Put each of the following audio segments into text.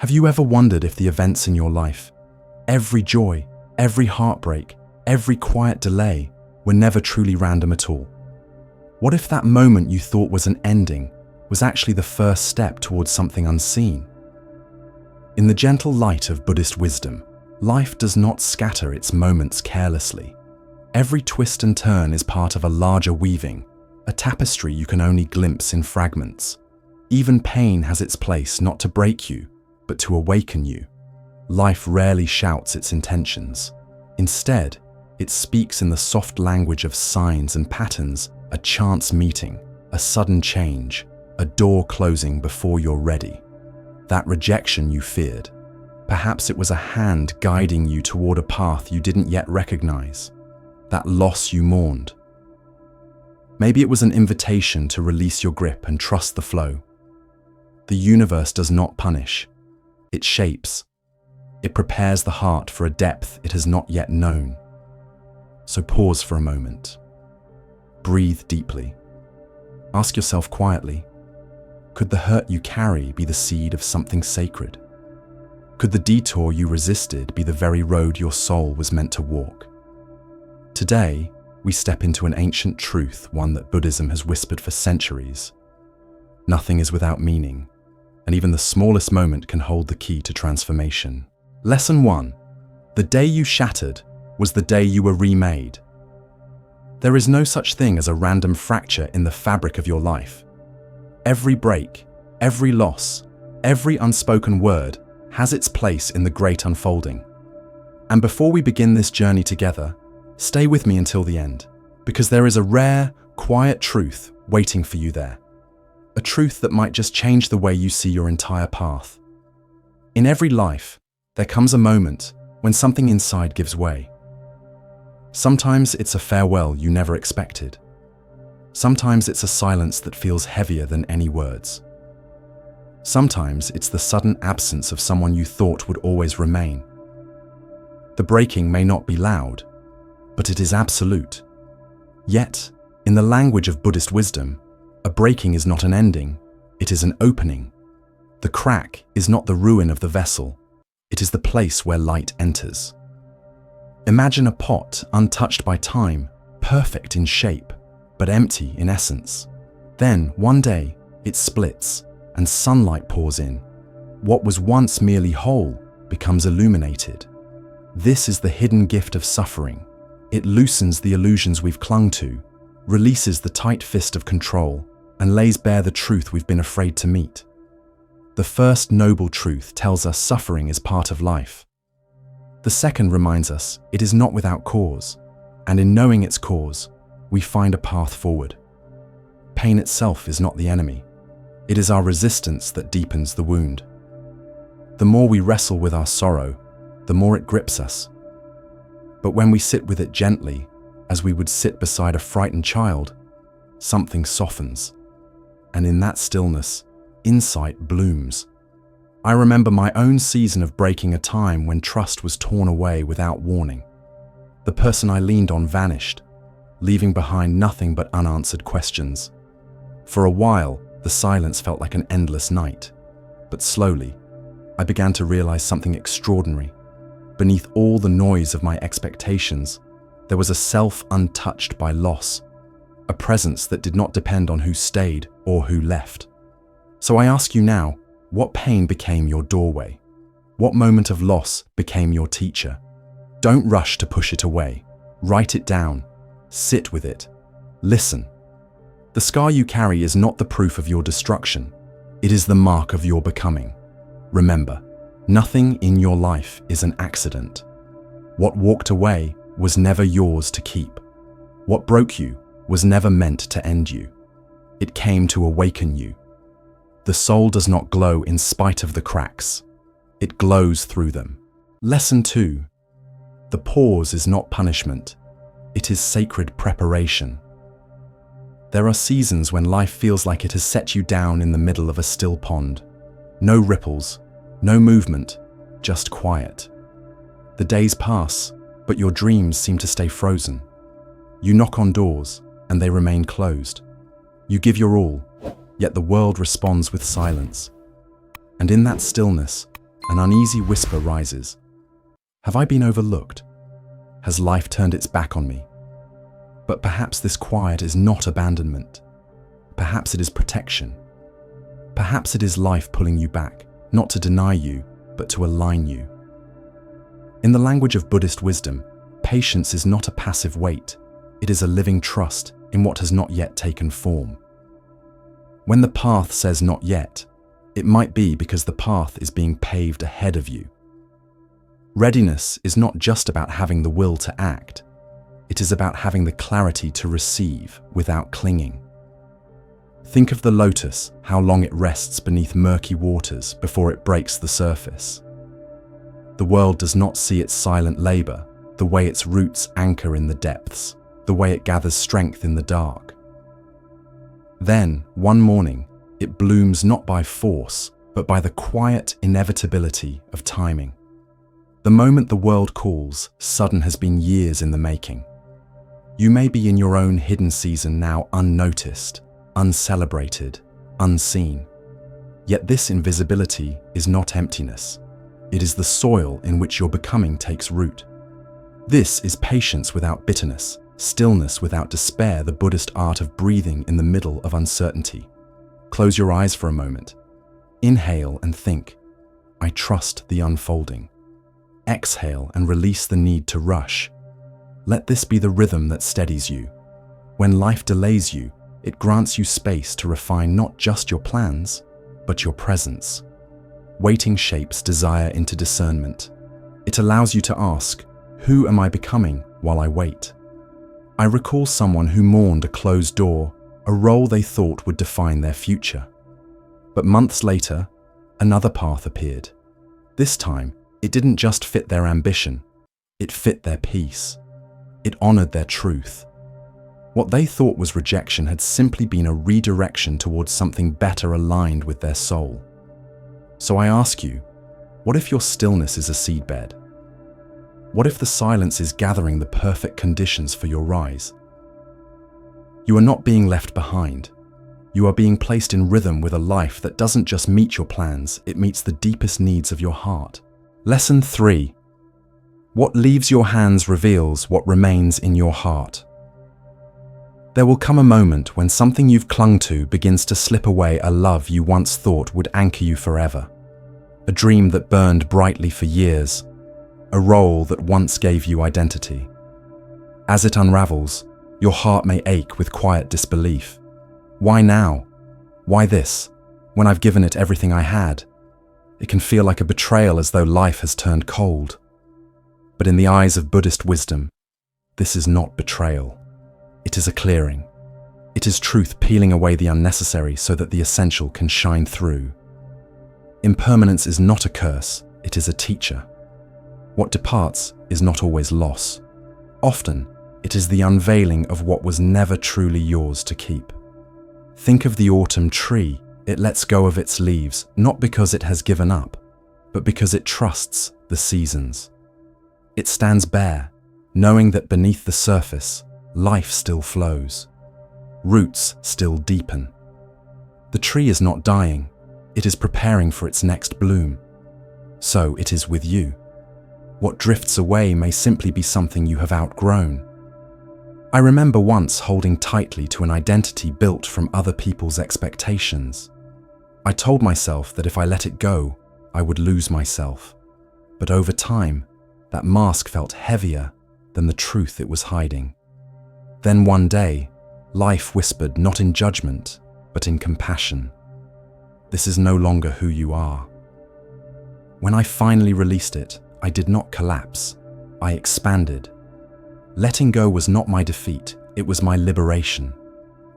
Have you ever wondered if the events in your life, every joy, every heartbreak, every quiet delay, were never truly random at all? What if that moment you thought was an ending was actually the first step towards something unseen? In the gentle light of Buddhist wisdom, life does not scatter its moments carelessly. Every twist and turn is part of a larger weaving, a tapestry you can only glimpse in fragments. Even pain has its place not to break you, but to awaken you. Life rarely shouts its intentions. Instead, it speaks in the soft language of signs and patterns, a chance meeting, a sudden change, a door closing before you're ready. That rejection you feared, perhaps it was a hand guiding you toward a path you didn't yet recognize. That loss you mourned. Maybe it was an invitation to release your grip and trust the flow. The universe does not punish. It shapes. It prepares the heart for a depth it has not yet known. So pause for a moment. Breathe deeply. Ask yourself quietly, could the hurt you carry be the seed of something sacred? Could the detour you resisted be the very road your soul was meant to walk? Today, we step into an ancient truth, one that Buddhism has whispered for centuries. Nothing is without meaning, and even the smallest moment can hold the key to transformation. Lesson 1. The day you shattered was the day you were remade. There is no such thing as a random fracture in the fabric of your life. Every break, every loss, every unspoken word has its place in the great unfolding. And before we begin this journey together, stay with me until the end, because there is a rare, quiet truth waiting for you there. A truth that might just change the way you see your entire path. In every life, there comes a moment when something inside gives way. Sometimes it's a farewell you never expected. Sometimes it's a silence that feels heavier than any words. Sometimes it's the sudden absence of someone you thought would always remain. The breaking may not be loud, but it is absolute. Yet, in the language of Buddhist wisdom, a breaking is not an ending, it is an opening. The crack is not the ruin of the vessel, it is the place where light enters. Imagine a pot untouched by time, perfect in shape, but empty in essence. Then, one day, it splits, and sunlight pours in. What was once merely whole becomes illuminated. This is the hidden gift of suffering. It loosens the illusions we've clung to, releases the tight fist of control, and lays bare the truth we've been afraid to meet. The first noble truth tells us suffering is part of life. The second reminds us it is not without cause, and in knowing its cause, we find a path forward. Pain itself is not the enemy. It is our resistance that deepens the wound. The more we wrestle with our sorrow, the more it grips us. But when we sit with it gently, as we would sit beside a frightened child, something softens. And in that stillness, insight blooms. I remember my own season of breaking, a time when trust was torn away without warning. The person I leaned on vanished, leaving behind nothing but unanswered questions. For a while, the silence felt like an endless night. But slowly, I began to realize something extraordinary. Beneath all the noise of my expectations, there was a self untouched by loss, a presence that did not depend on who stayed or who left. So I ask you now, what pain became your doorway? What moment of loss became your teacher? Don't rush to push it away. Write it down. Sit with it. Listen. The scar you carry is not the proof of your destruction. It is the mark of your becoming. Remember, nothing in your life is an accident. What walked away was never yours to keep. What broke you was never meant to end you. It came to awaken you. The soul does not glow in spite of the cracks. It glows through them. Lesson 2. The pause is not punishment. It is sacred preparation. There are seasons when life feels like it has set you down in the middle of a still pond. No ripples, no movement, just quiet. The days pass, but your dreams seem to stay frozen. You knock on doors, and they remain closed. You give your all, yet the world responds with silence. And in that stillness, an uneasy whisper rises. Have I been overlooked? Has life turned its back on me? But perhaps this quiet is not abandonment. Perhaps it is protection. Perhaps it is life pulling you back, not to deny you, but to align you. In the language of Buddhist wisdom, patience is not a passive wait. It is a living trust in what has not yet taken form. When the path says not yet, it might be because the path is being paved ahead of you. Readiness is not just about having the will to act. It is about having the clarity to receive without clinging. Think of the lotus, how long it rests beneath murky waters before it breaks the surface. The world does not see its silent labor, the way its roots anchor in the depths, the way it gathers strength in the dark. Then, one morning, it blooms not by force, but by the quiet inevitability of timing. The moment the world calls, sudden has been years in the making. You may be in your own hidden season now, unnoticed, uncelebrated, unseen. Yet this invisibility is not emptiness. It is the soil in which your becoming takes root. This is patience without bitterness, stillness without despair, the Buddhist art of breathing in the middle of uncertainty. Close your eyes for a moment. Inhale and think, I trust the unfolding. Exhale and release the need to rush. Let this be the rhythm that steadies you. When life delays you, it grants you space to refine not just your plans, but your presence. Waiting shapes desire into discernment. It allows you to ask, who am I becoming while I wait? I recall someone who mourned a closed door, a role they thought would define their future. But months later, another path appeared. This time, it didn't just fit their ambition, it fit their peace. It honored their truth. What they thought was rejection had simply been a redirection towards something better aligned with their soul. So I ask you, what if your stillness is a seedbed? What if the silence is gathering the perfect conditions for your rise? You are not being left behind. You are being placed in rhythm with a life that doesn't just meet your plans, it meets the deepest needs of your heart. Lesson 3. What leaves your hands reveals what remains in your heart. There will come a moment when something you've clung to begins to slip away, a love you once thought would anchor you forever, a dream that burned brightly for years, a role that once gave you identity. As it unravels, your heart may ache with quiet disbelief. Why now? Why this? When I've given it everything I had? It can feel like a betrayal, as though life has turned cold. But in the eyes of Buddhist wisdom, this is not betrayal. It is a clearing. It is truth peeling away the unnecessary so that the essential can shine through. Impermanence is not a curse, it is a teacher. What departs is not always loss. Often, it is the unveiling of what was never truly yours to keep. Think of the autumn tree. It lets go of its leaves, not because it has given up, but because it trusts the seasons. It stands bare, knowing that beneath the surface, life still flows. Roots still deepen. The tree is not dying, it is preparing for its next bloom. So it is with you. What drifts away may simply be something you have outgrown. I remember once holding tightly to an identity built from other people's expectations. I told myself that if I let it go, I would lose myself. But over time, that mask felt heavier than the truth it was hiding. Then one day, life whispered not in judgment, but in compassion. This is no longer who you are. When I finally released it, I did not collapse. I expanded. Letting go was not my defeat, it was my liberation.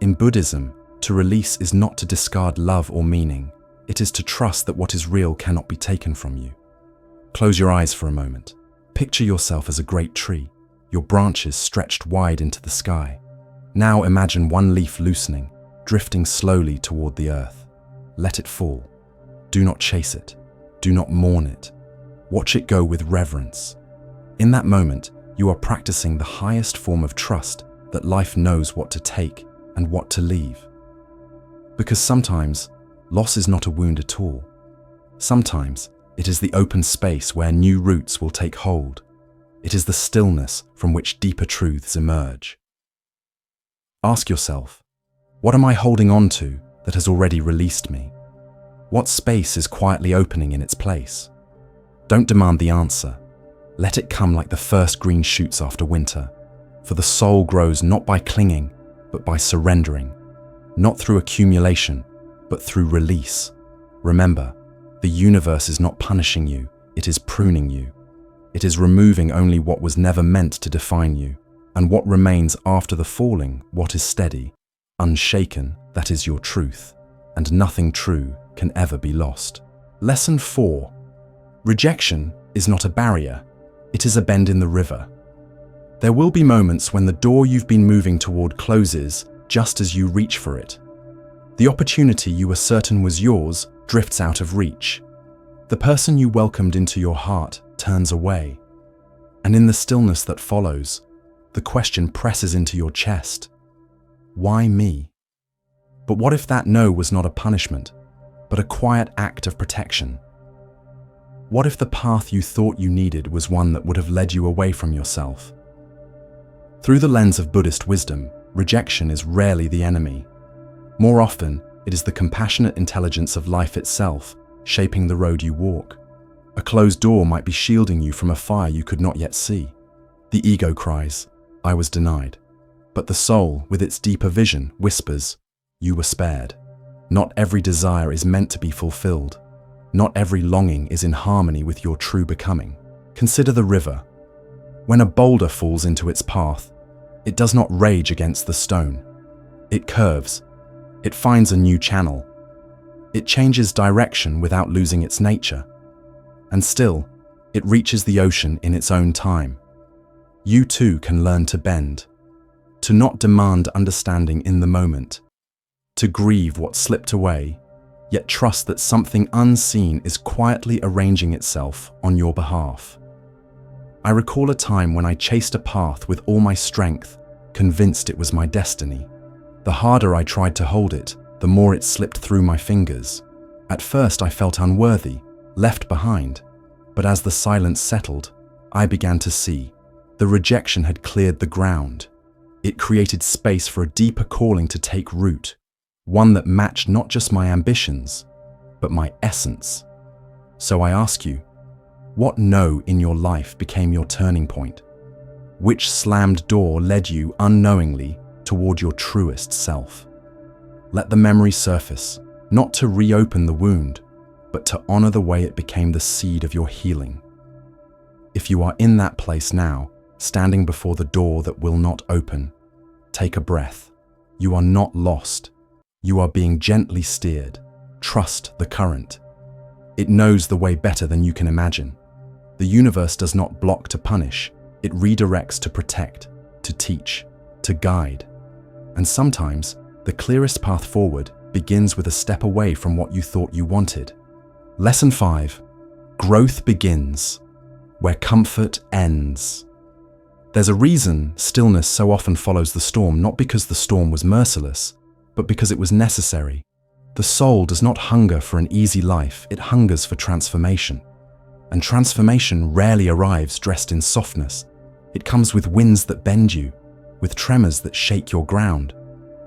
In Buddhism, to release is not to discard love or meaning. It is to trust that what is real cannot be taken from you. Close your eyes for a moment. Picture yourself as a great tree, your branches stretched wide into the sky. Now imagine one leaf loosening, drifting slowly toward the earth. Let it fall. Do not chase it. Do not mourn it. Watch it go with reverence. In that moment, you are practicing the highest form of trust that life knows what to take and what to leave. Because sometimes, loss is not a wound at all. Sometimes, It is the open space where new roots will take hold. It is the stillness from which deeper truths emerge. Ask yourself, what am I holding on to that has already released me? What space is quietly opening in its place? Don't demand the answer. Let it come like the first green shoots after winter. For the soul grows not by clinging, but by surrendering. Not through accumulation, but through release. Remember, the universe is not punishing you, it is pruning you. It is removing only what was never meant to define you, and what remains after the falling, what is steady, unshaken, that is your truth, and nothing true can ever be lost. Lesson 4. Rejection is not a barrier, it is a bend in the river. There will be moments when the door you've been moving toward closes just as you reach for it. The opportunity you were certain was yours drifts out of reach. The person you welcomed into your heart turns away. And in the stillness that follows, the question presses into your chest. Why me? But what if that no was not a punishment, but a quiet act of protection? What if the path you thought you needed was one that would have led you away from yourself? Through the lens of Buddhist wisdom, rejection is rarely the enemy. More often, it is the compassionate intelligence of life itself, shaping the road you walk. A closed door might be shielding you from a fire you could not yet see. The ego cries, I was denied. But the soul, with its deeper vision, whispers, you were spared. Not every desire is meant to be fulfilled. Not every longing is in harmony with your true becoming. Consider the river. When a boulder falls into its path, it does not rage against the stone. It curves. It finds a new channel. It changes direction without losing its nature. And still, it reaches the ocean in its own time. You too can learn to bend, to not demand understanding in the moment, to grieve what slipped away, yet trust that something unseen is quietly arranging itself on your behalf. I recall a time when I chased a path with all my strength, convinced it was my destiny. The harder I tried to hold it, the more it slipped through my fingers. At first I felt unworthy, left behind, but as the silence settled, I began to see. The rejection had cleared the ground. It created space for a deeper calling to take root, one that matched not just my ambitions, but my essence. So I ask you, what no in your life became your turning point? Which slammed door led you unknowingly toward your truest self? Let the memory surface, not to reopen the wound, but to honor the way it became the seed of your healing. If you are in that place now, standing before the door that will not open, take a breath. You are not lost. You are being gently steered. Trust the current. It knows the way better than you can imagine. The universe does not block to punish. It redirects to protect, to teach, to guide. And sometimes, the clearest path forward begins with a step away from what you thought you wanted. Lesson 5. Growth begins where comfort ends. There's a reason stillness so often follows the storm, not because the storm was merciless, but because it was necessary. The soul does not hunger for an easy life, it hungers for transformation. And transformation rarely arrives dressed in softness. It comes with winds that bend you, with tremors that shake your ground,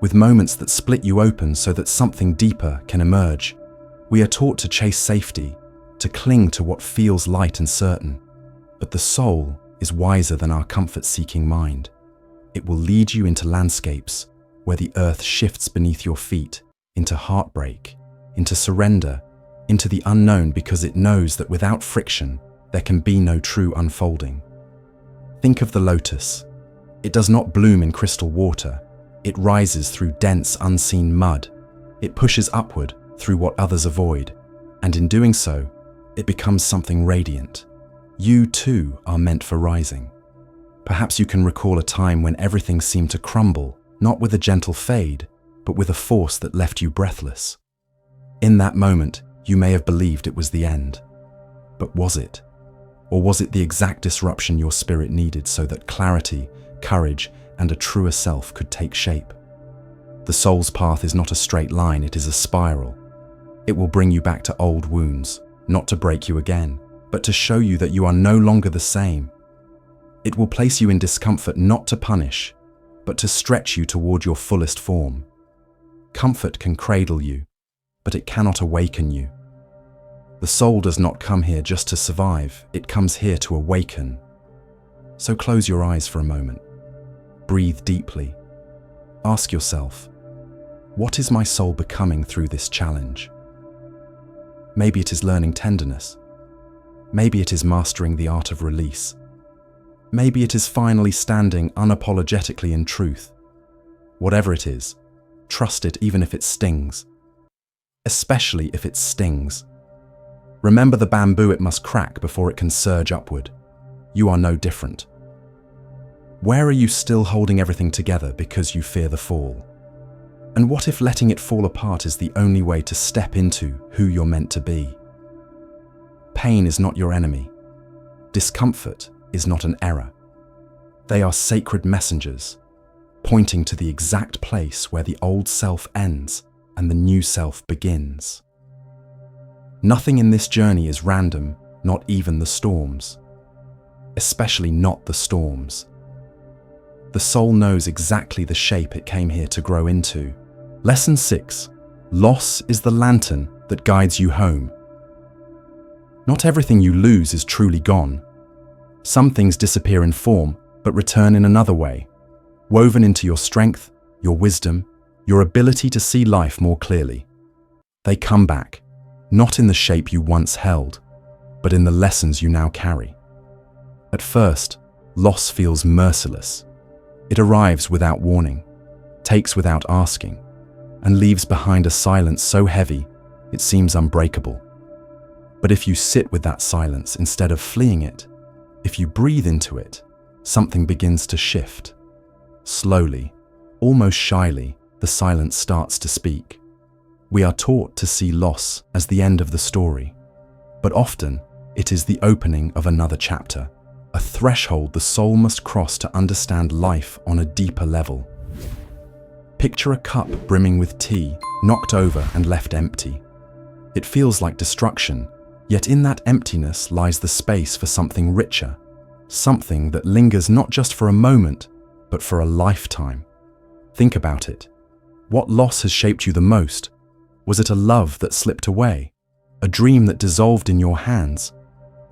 with moments that split you open so that something deeper can emerge. We are taught to chase safety, to cling to what feels light and certain. But the soul is wiser than our comfort-seeking mind. It will lead you into landscapes where the earth shifts beneath your feet, into heartbreak, into surrender, into the unknown, because it knows that without friction, there can be no true unfolding. Think of the lotus. It does not bloom in crystal water. It rises through dense, unseen mud. It pushes upward through what others avoid, and in doing so, it becomes something radiant. You too are meant for rising. Perhaps you can recall a time when everything seemed to crumble, not with a gentle fade, but with a force that left you breathless. In that moment, you may have believed it was the end. But was it? Or was it the exact disruption your spirit needed so that clarity, courage, and a truer self could take shape? The soul's path is not a straight line, it is a spiral. It will bring you back to old wounds, not to break you again, but to show you that you are no longer the same. It will place you in discomfort not to punish, but to stretch you toward your fullest form. Comfort can cradle you, but it cannot awaken you. The soul does not come here just to survive, it comes here to awaken. So close your eyes for a moment. Breathe deeply. Ask yourself, what is my soul becoming through this challenge? Maybe it is learning tenderness. Maybe it is mastering the art of release. Maybe it is finally standing unapologetically in truth. Whatever it is, trust it even if it stings. Especially if it stings. Remember the bamboo it must crack before it can surge upward. You are no different. Where are you still holding everything together because you fear the fall? And what if letting it fall apart is the only way to step into who you're meant to be? Pain is not your enemy. Discomfort is not an error. They are sacred messengers, pointing to the exact place where the old self ends and the new self begins. Nothing in this journey is random, not even the storms. Especially not the storms. The soul knows exactly the shape it came here to grow into. Lesson 6. Loss is the lantern that guides you home. Not everything you lose is truly gone. Some things disappear in form, but return in another way, woven into your strength, your wisdom, your ability to see life more clearly. They come back, not in the shape you once held, but in the lessons you now carry. At first, loss feels merciless. It arrives without warning, takes without asking, and leaves behind a silence so heavy it seems unbreakable. But if you sit with that silence instead of fleeing it, if you breathe into it, something begins to shift. Slowly, almost shyly, the silence starts to speak. We are taught to see loss as the end of the story, but often it is the opening of another chapter, a threshold the soul must cross to understand life on a deeper level. Picture a cup brimming with tea, knocked over and left empty. It feels like destruction, yet in that emptiness lies the space for something richer, something that lingers not just for a moment, but for a lifetime. Think about it. What loss has shaped you the most? Was it a love that slipped away? A dream that dissolved in your hands?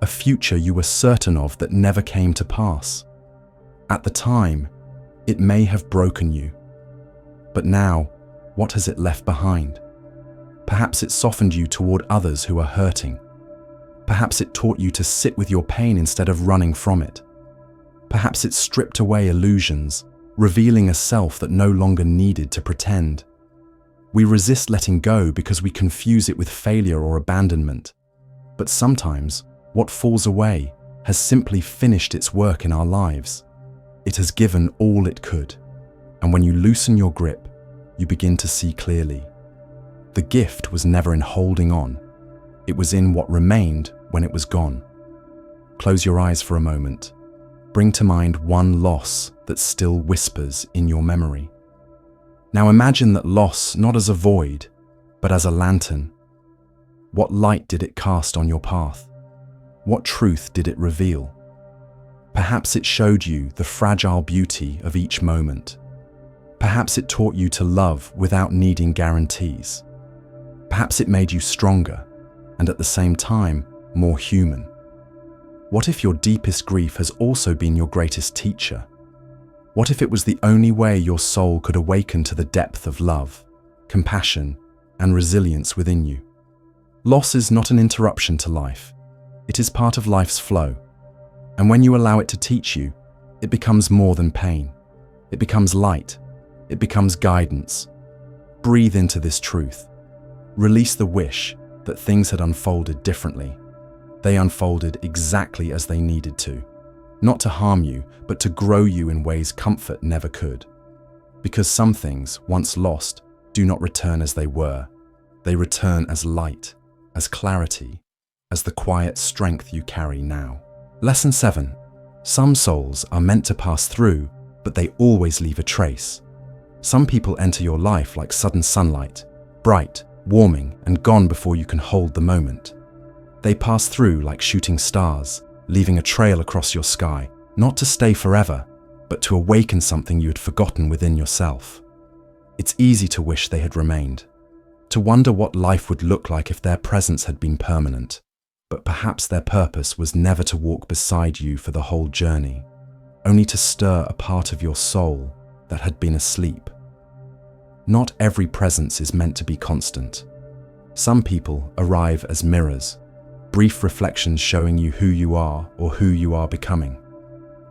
A future you were certain of that never came to pass? At the time, it may have broken you. But now, what has it left behind? Perhaps it softened you toward others who are hurting. Perhaps it taught you to sit with your pain instead of running from it. Perhaps it stripped away illusions, revealing a self that no longer needed to pretend. We resist letting go because we confuse it with failure or abandonment. But sometimes, what falls away has simply finished its work in our lives. It has given all it could. And when you loosen your grip, you begin to see clearly. The gift was never in holding on. It was in what remained when it was gone. Close your eyes for a moment. Bring to mind one loss that still whispers in your memory. Now imagine that loss not as a void, but as a lantern. What light did it cast on your path? What truth did it reveal? Perhaps it showed you the fragile beauty of each moment. Perhaps it taught you to love without needing guarantees. Perhaps it made you stronger, and at the same time, more human. What if your deepest grief has also been your greatest teacher? What if it was the only way your soul could awaken to the depth of love, compassion, and resilience within you? Loss is not an interruption to life. It is part of life's flow. And when you allow it to teach you, it becomes more than pain. It becomes light. It becomes guidance. Breathe into this truth. Release the wish that things had unfolded differently. They unfolded exactly as they needed to. Not to harm you, but to grow you in ways comfort never could. Because some things, once lost, do not return as they were. They return as light, as clarity, as the quiet strength you carry now. Lesson 7. Some souls are meant to pass through, but they always leave a trace. Some people enter your life like sudden sunlight, bright, warming, and gone before you can hold the moment. They pass through like shooting stars, leaving a trail across your sky, not to stay forever, but to awaken something you had forgotten within yourself. It's easy to wish they had remained, to wonder what life would look like if their presence had been permanent, but perhaps their purpose was never to walk beside you for the whole journey, only to stir a part of your soul that had been asleep. Not every presence is meant to be constant. Some people arrive as mirrors, brief reflections showing you who you are or who you are becoming.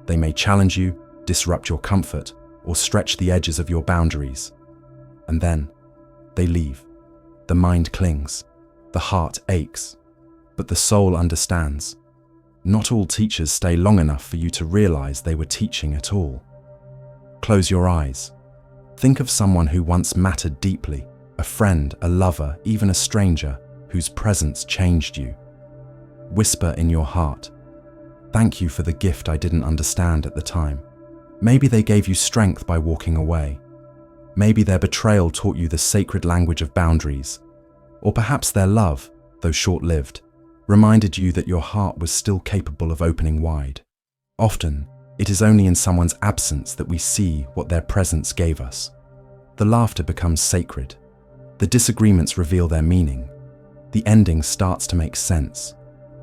They may challenge you, disrupt your comfort, or stretch the edges of your boundaries. And then, they leave. The mind clings, the heart aches, but the soul understands. Not all teachers stay long enough for you to realize they were teaching at all. Close your eyes. Think of someone who once mattered deeply, a friend, a lover, even a stranger, whose presence changed you. Whisper in your heart, "Thank you for the gift I didn't understand at the time." Maybe they gave you strength by walking away. Maybe their betrayal taught you the sacred language of boundaries. Or perhaps their love, though short-lived, reminded you that your heart was still capable of opening wide. Often, it is only in someone's absence that we see what their presence gave us. The laughter becomes sacred. The disagreements reveal their meaning. The ending starts to make sense,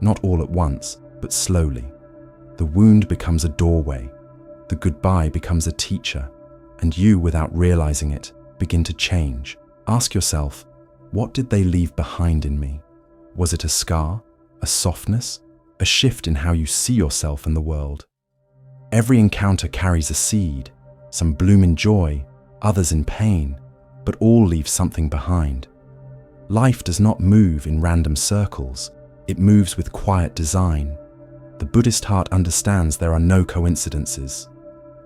not all at once, but slowly. The wound becomes a doorway. The goodbye becomes a teacher, and you, without realizing it, begin to change. Ask yourself, what did they leave behind in me? Was it a scar, a softness, a shift in how you see yourself and the world? Every encounter carries a seed, some bloom in joy, others in pain, but all leave something behind. Life does not move in random circles, it moves with quiet design. The Buddhist heart understands there are no coincidences,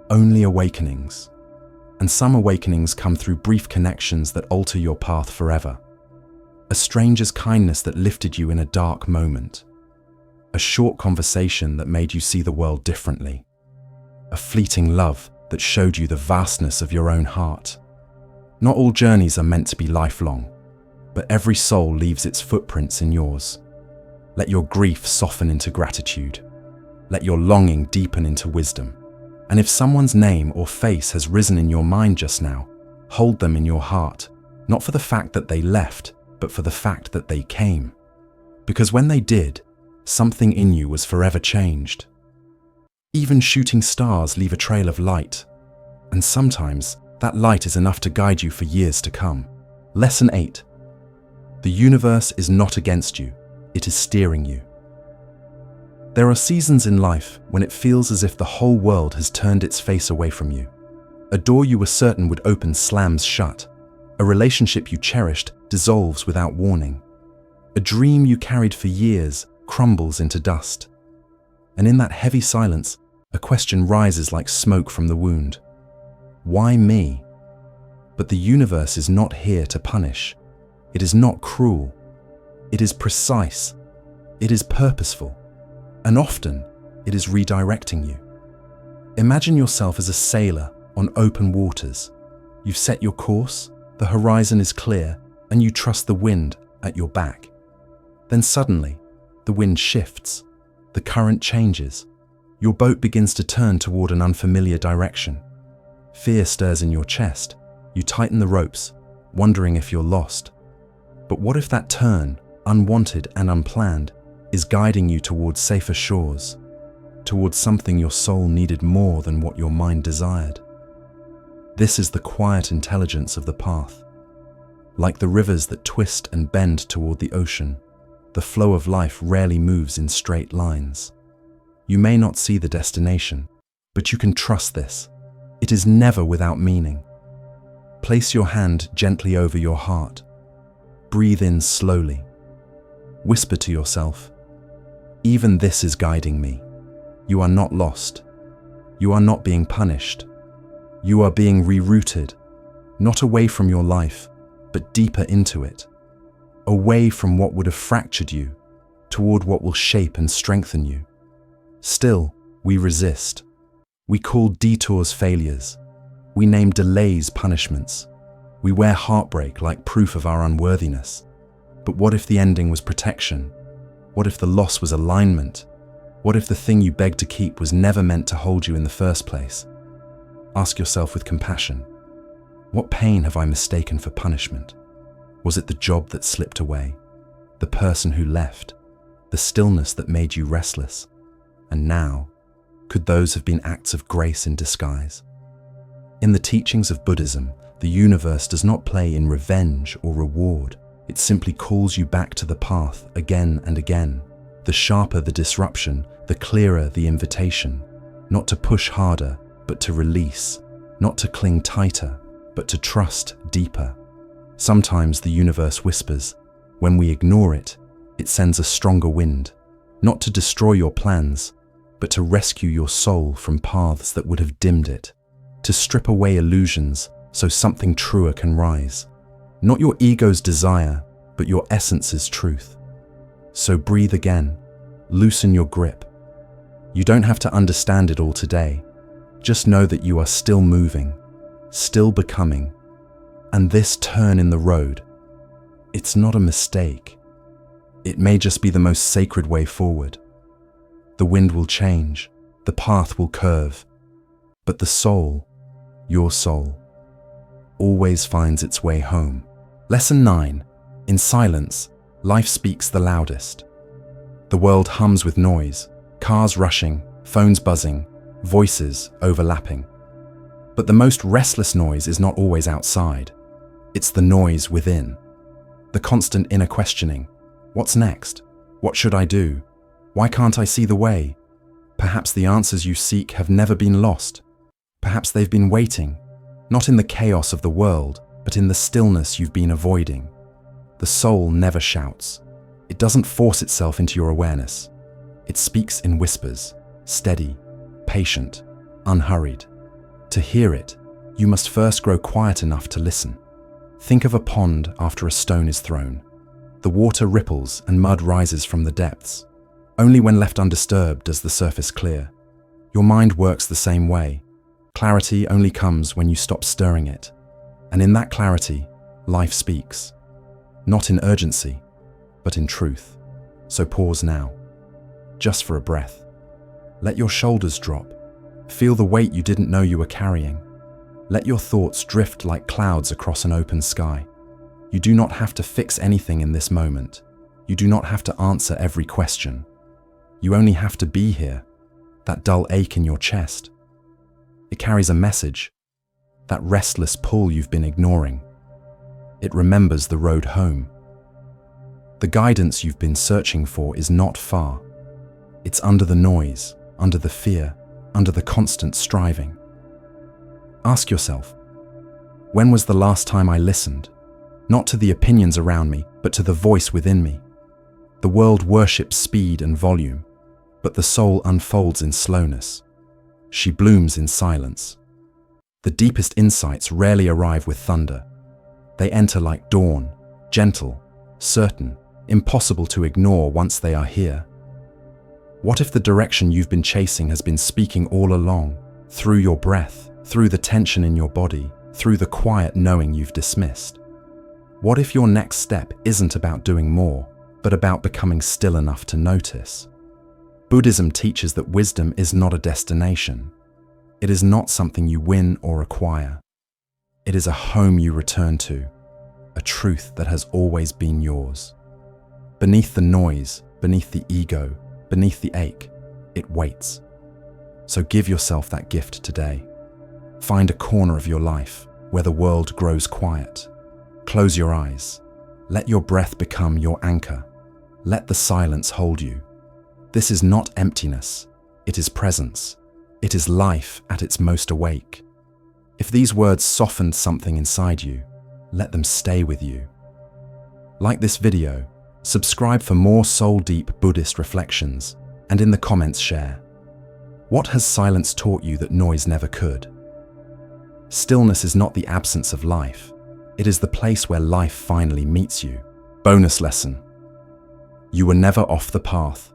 only awakenings. And some awakenings come through brief connections that alter your path forever. A stranger's kindness that lifted you in a dark moment. A short conversation that made you see the world differently. A fleeting love that showed you the vastness of your own heart. Not all journeys are meant to be lifelong, but every soul leaves its footprints in yours. Let your grief soften into gratitude. Let your longing deepen into wisdom. And if someone's name or face has risen in your mind just now, hold them in your heart, not for the fact that they left, but for the fact that they came. Because when they did, something in you was forever changed. Even shooting stars leave a trail of light, and sometimes that light is enough to guide you for years to come. Lesson 8. The universe is not against you, it is steering you. There are seasons in life when it feels as if the whole world has turned its face away from you. A door you were certain would open slams shut. A relationship you cherished dissolves without warning. A dream you carried for years crumbles into dust. And in that heavy silence, a question rises like smoke from the wound. Why me? But the universe is not here to punish. It is not cruel. It is precise. It is purposeful. And often, it is redirecting you. Imagine yourself as a sailor on open waters. You've set your course, the horizon is clear, and you trust the wind at your back. Then suddenly, the wind shifts, the current changes. Your boat begins to turn toward an unfamiliar direction. Fear stirs in your chest. You tighten the ropes, wondering if you're lost. But what if that turn, unwanted and unplanned, is guiding you towards safer shores, towards something your soul needed more than what your mind desired? This is the quiet intelligence of the path. Like the rivers that twist and bend toward the ocean, the flow of life rarely moves in straight lines. You may not see the destination, but you can trust this. It is never without meaning. Place your hand gently over your heart. Breathe in slowly. Whisper to yourself, "Even this is guiding me." You are not lost. You are not being punished. You are being rerouted, not away from your life, but deeper into it. Away from what would have fractured you, toward what will shape and strengthen you. Still, we resist. We call detours failures. We name delays punishments. We wear heartbreak like proof of our unworthiness. But what if the ending was protection? What if the loss was alignment? What if the thing you begged to keep was never meant to hold you in the first place? Ask yourself with compassion, what pain have I mistaken for punishment? Was it the job that slipped away, the person who left, the stillness that made you restless? And now, could those have been acts of grace in disguise? In the teachings of Buddhism, the universe does not play in revenge or reward. It simply calls you back to the path again and again. The sharper the disruption, the clearer the invitation. Not to push harder, but to release. Not to cling tighter, but to trust deeper. Sometimes the universe whispers. When we ignore it, it sends a stronger wind. Not to destroy your plans, but to rescue your soul from paths that would have dimmed it. To strip away illusions so something truer can rise. Not your ego's desire, but your essence's truth. So breathe again, loosen your grip. You don't have to understand it all today. Just know that you are still moving, still becoming. And this turn in the road, it's not a mistake. It may just be the most sacred way forward. The wind will change, the path will curve, but the soul, your soul, always finds its way home. Lesson 9. In silence, life speaks the loudest. The world hums with noise, cars rushing, phones buzzing, voices overlapping. But the most restless noise is not always outside. It's the noise within. The constant inner questioning. What's next? What should I do? Why can't I see the way? Perhaps the answers you seek have never been lost. Perhaps they've been waiting, not in the chaos of the world, but in the stillness you've been avoiding. The soul never shouts. It doesn't force itself into your awareness. It speaks in whispers, steady, patient, unhurried. To hear it, you must first grow quiet enough to listen. Think of a pond after a stone is thrown. The water ripples and mud rises from the depths. Only when left undisturbed does the surface clear. Your mind works the same way. Clarity only comes when you stop stirring it. And in that clarity, life speaks. Not in urgency, but in truth. So pause now, just for a breath. Let your shoulders drop. Feel the weight you didn't know you were carrying. Let your thoughts drift like clouds across an open sky. You do not have to fix anything in this moment. You do not have to answer every question. You only have to be here, that dull ache in your chest. It carries a message, that restless pull you've been ignoring. It remembers the road home. The guidance you've been searching for is not far. It's under the noise, under the fear, under the constant striving. Ask yourself, when was the last time I listened? Not to the opinions around me, but to the voice within me. The world worships speed and volume, but the soul unfolds in slowness. She blooms in silence. The deepest insights rarely arrive with thunder. They enter like dawn, gentle, certain, impossible to ignore once they are here. What if the direction you've been chasing has been speaking all along, through your breath, through the tension in your body, through the quiet knowing you've dismissed? What if your next step isn't about doing more, but about becoming still enough to notice? Buddhism teaches that wisdom is not a destination. It is not something you win or acquire. It is a home you return to, a truth that has always been yours. Beneath the noise, beneath the ego, beneath the ache, it waits. So give yourself that gift today. Find a corner of your life where the world grows quiet. Close your eyes. Let your breath become your anchor. Let the silence hold you. This is not emptiness. It is presence. It is life at its most awake. If these words softened something inside you, let them stay with you. Like this video, subscribe for more soul-deep Buddhist reflections, and in the comments share. What has silence taught you that noise never could? Stillness is not the absence of life. It is the place where life finally meets you. Bonus lesson. You were never off the path.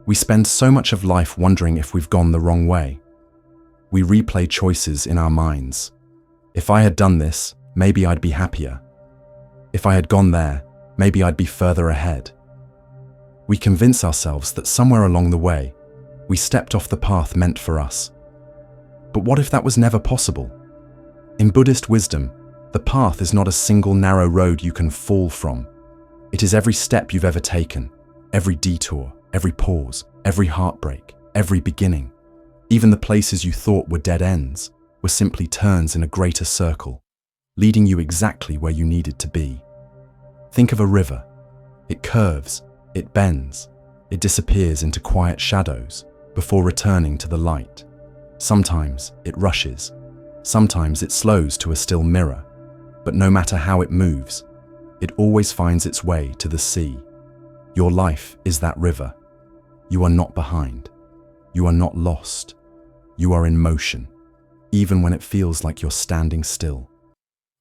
We spend so much of life wondering if we've gone the wrong way. We replay choices in our minds. If I had done this, maybe I'd be happier. If I had gone there, maybe I'd be further ahead. We convince ourselves that somewhere along the way, we stepped off the path meant for us. But what if that was never possible? In Buddhist wisdom, the path is not a single narrow road you can fall from. It is every step you've ever taken, every detour, every pause, every heartbreak, every beginning. Even the places you thought were dead ends were simply turns in a greater circle, leading you exactly where you needed to be. Think of a river. It curves, it bends, it disappears into quiet shadows before returning to the light. Sometimes it rushes, sometimes it slows to a still mirror, but no matter how it moves, it always finds its way to the sea. Your life is that river. You are not behind. You are not lost. You are in motion, even when it feels like you're standing still.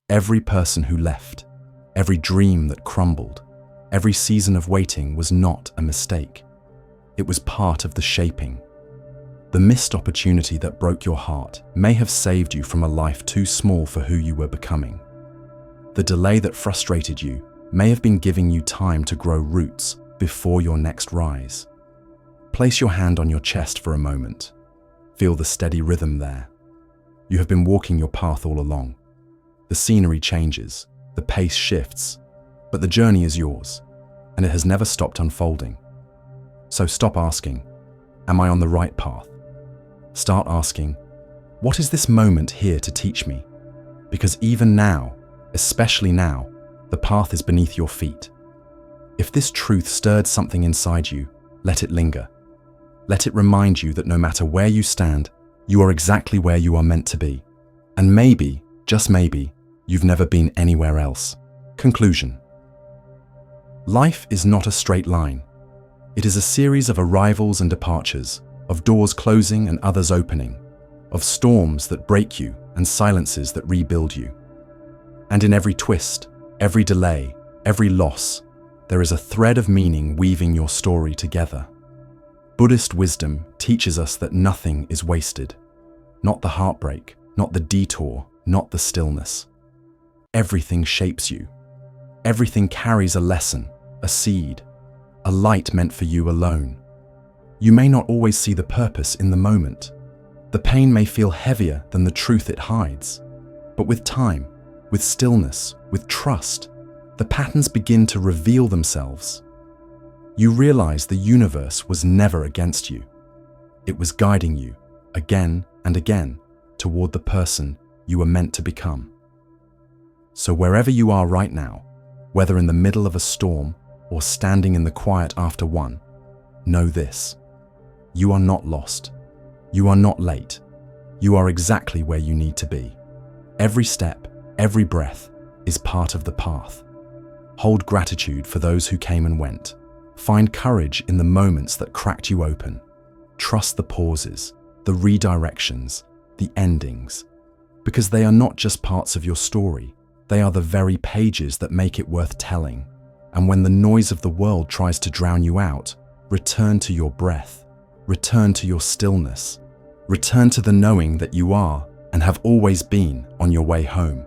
Every person who left, every dream that crumbled, every season of waiting was not a mistake. It was part of the shaping. The missed opportunity that broke your heart may have saved you from a life too small for who you were becoming. The delay that frustrated you may have been giving you time to grow roots before your next rise. Place your hand on your chest for a moment. Feel the steady rhythm there. You have been walking your path all along. The scenery changes, the pace shifts, but the journey is yours, and it has never stopped unfolding. So stop asking, am I on the right path? Start asking, what is this moment here to teach me? Because even now, especially now, the path is beneath your feet. If this truth stirred something inside you, let it linger. Let it remind you that no matter where you stand, you are exactly where you are meant to be. And maybe, just maybe, you've never been anywhere else. Conclusion. Life is not a straight line. It is a series of arrivals and departures, of doors closing and others opening, of storms that break you and silences that rebuild you. And in every twist, every delay, every loss, there is a thread of meaning weaving your story together. Buddhist wisdom teaches us that nothing is wasted. Not the heartbreak, not the detour, not the stillness. Everything shapes you. Everything carries a lesson, a seed, a light meant for you alone. You may not always see the purpose in the moment. The pain may feel heavier than the truth it hides. But with time, with stillness, with trust, the patterns begin to reveal themselves. You realize the universe was never against you. It was guiding you, again and again, toward the person you were meant to become. So wherever you are right now, whether in the middle of a storm or standing in the quiet after one, know this: you are not lost. You are not late. You are exactly where you need to be. Every step, every breath is part of the path. Hold gratitude for those who came and went. Find courage in the moments that cracked you open. Trust the pauses, the redirections, the endings, because they are not just parts of your story. They are the very pages that make it worth telling. And when the noise of the world tries to drown you out, return to your breath, return to your stillness, return to the knowing that you are and have always been on your way home.